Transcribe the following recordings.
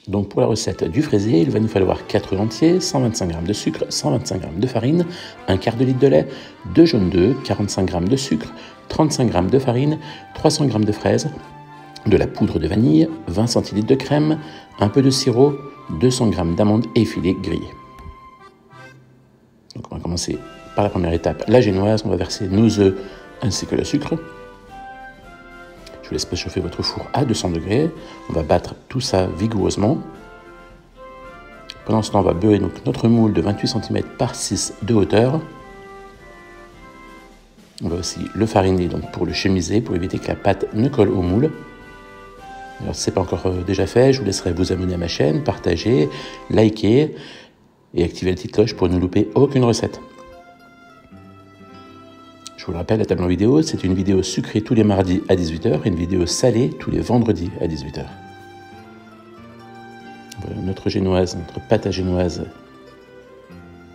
Donc pour la recette du fraisier, il va nous falloir 4 œufs entiers, 125 g de sucre, 125 g de farine, un quart de litre de lait, 2 jaunes d'œufs, 45 g de sucre, 35 g de farine, 300 g de fraises, de la poudre de vanille, 20 centilitres de crème, un peu de sirop, 200 g d'amandes effilées grillées. Donc on va commencer par la première étape, la génoise. On va verser nos œufs ainsi que le sucre. Je vous laisse préchauffer votre four à 200 degrés. On va battre tout ça vigoureusement. Pendant ce temps, on va beurrer donc notre moule de 28 cm par 6 de hauteur. On va aussi le fariner donc pour le chemiser, pour éviter que la pâte ne colle au moule. Alors si ce n'est pas encore déjà fait, je vous laisserai vous abonner à ma chaîne, partager, liker et activer la petite cloche pour ne louper aucune recette. Je vous le rappelle, la table en vidéo, c'est une vidéo sucrée tous les mardis à 18 h et une vidéo salée tous les vendredis à 18 h. Voilà, notre génoise, notre pâte à génoise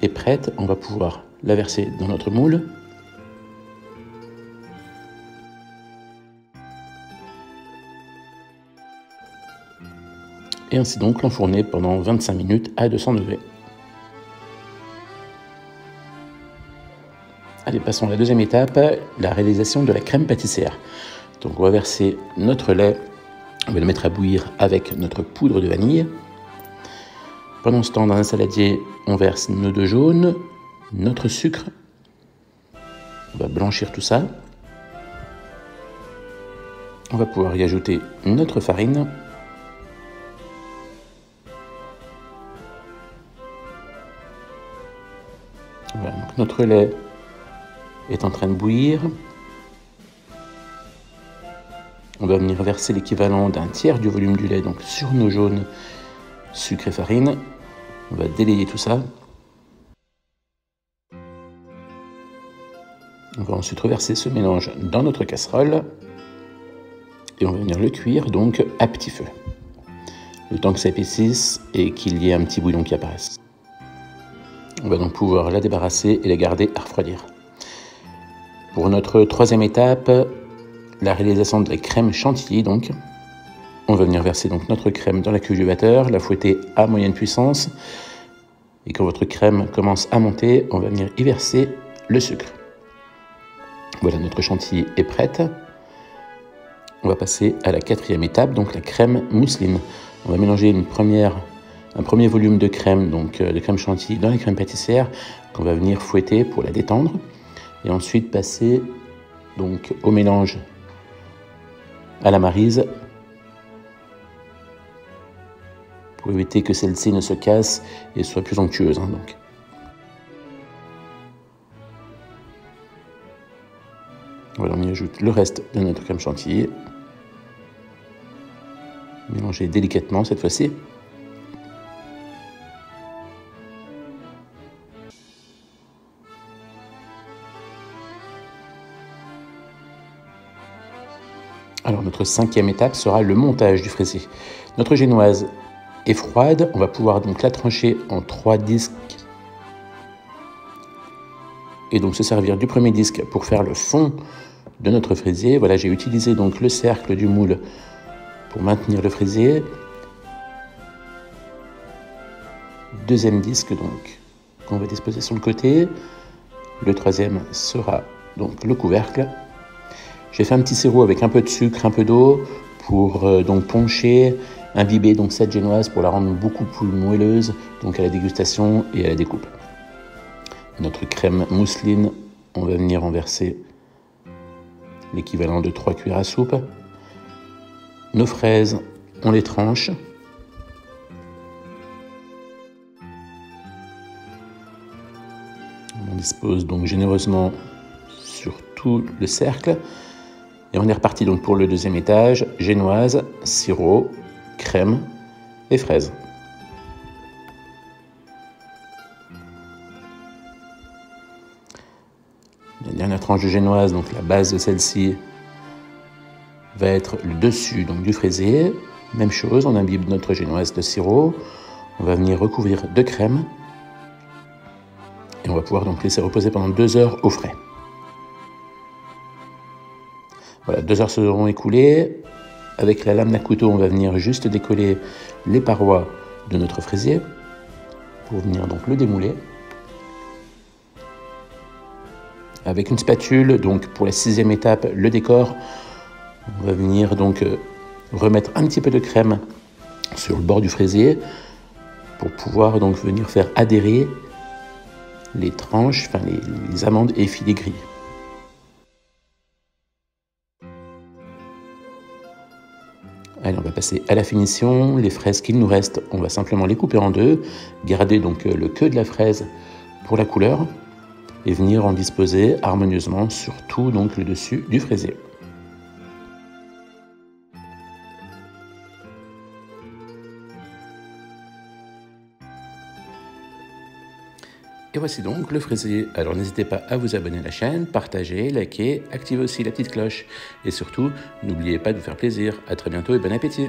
est prête. On va pouvoir la verser dans notre moule. Et ainsi donc l'enfourner pendant 25 minutes à 200 degrés. Allez, passons à la deuxième étape, la réalisation de la crème pâtissière. Donc on va verser notre lait, on va le mettre à bouillir avec notre poudre de vanille. Pendant ce temps, dans un saladier, on verse nos 2 jaunes, notre sucre. On va blanchir tout ça. On va pouvoir y ajouter notre farine. Voilà, donc notre lait est en train de bouillir. On va venir verser l'équivalent d'un tiers du volume du lait donc sur nos jaunes, sucre et farine. On va délayer tout ça. On va ensuite reverser ce mélange dans notre casserole et on va venir le cuire donc à petit feu, le temps que ça épaississe et qu'il y ait un petit bouillon qui apparaisse. On va donc pouvoir la débarrasser et la garder à refroidir. Pour notre troisième étape, la réalisation de la crème chantilly, donc, on va venir verser donc notre crème dans la cuve du batteur, la fouetter à moyenne puissance. Et quand votre crème commence à monter, on va venir y verser le sucre. Voilà, notre chantilly est prête. On va passer à la quatrième étape, donc la crème mousseline. On va mélanger un premier volume de crème, donc de crème chantilly dans la crème pâtissière qu'on va venir fouetter pour la détendre. Et ensuite passer donc au mélange à la maryse pour éviter que celle-ci ne se casse et soit plus onctueuse. Donc. Voilà, on y ajoute le reste de notre crème chantilly. Mélanger délicatement cette fois-ci. Alors notre cinquième étape sera le montage du fraisier. Notre génoise est froide, on va pouvoir donc la trancher en 3 disques et donc se servir du premier disque pour faire le fond de notre fraisier. Voilà, j'ai utilisé donc le cercle du moule pour maintenir le fraisier. Deuxième disque donc qu'on va disposer sur le côté. Le troisième sera donc le couvercle. J'ai fait un petit sirop avec un peu de sucre, un peu d'eau pour donc poncher, imbiber donc cette génoise pour la rendre beaucoup plus moelleuse donc à la dégustation et à la découpe. Notre crème mousseline, on va venir en verser l'équivalent de 3 cuillères à soupe. Nos fraises, on les tranche. On dispose donc généreusement sur tout le cercle. Et on est reparti donc pour le deuxième étage, génoise, sirop, crème et fraises. La dernière tranche de génoise, donc la base de celle-ci, va être le dessus donc, du fraisier. Même chose, on imbibe notre génoise de sirop. On va venir recouvrir de crème. Et on va pouvoir donc laisser reposer pendant 2 heures au frais. Voilà, 2 heures se seront écoulées. avec la lame d'un couteau, on va venir juste décoller les parois de notre fraisier pour venir donc le démouler. Avec une spatule, donc pour la 6e étape, le décor, on va venir donc remettre un petit peu de crème sur le bord du fraisier pour pouvoir donc venir faire adhérer les tranches, enfin les amandes et filets grillés. Allez, on va passer à la finition. Les fraises qu'il nous reste, on va simplement les couper en deux, garder donc le queue de la fraise pour la couleur et venir en disposer harmonieusement sur tout donc le dessus du fraisier. Et voici donc le fraisier. Alors n'hésitez pas à vous abonner à la chaîne, partager, liker, activez aussi la petite cloche. Et surtout, n'oubliez pas de vous faire plaisir. À très bientôt et bon appétit!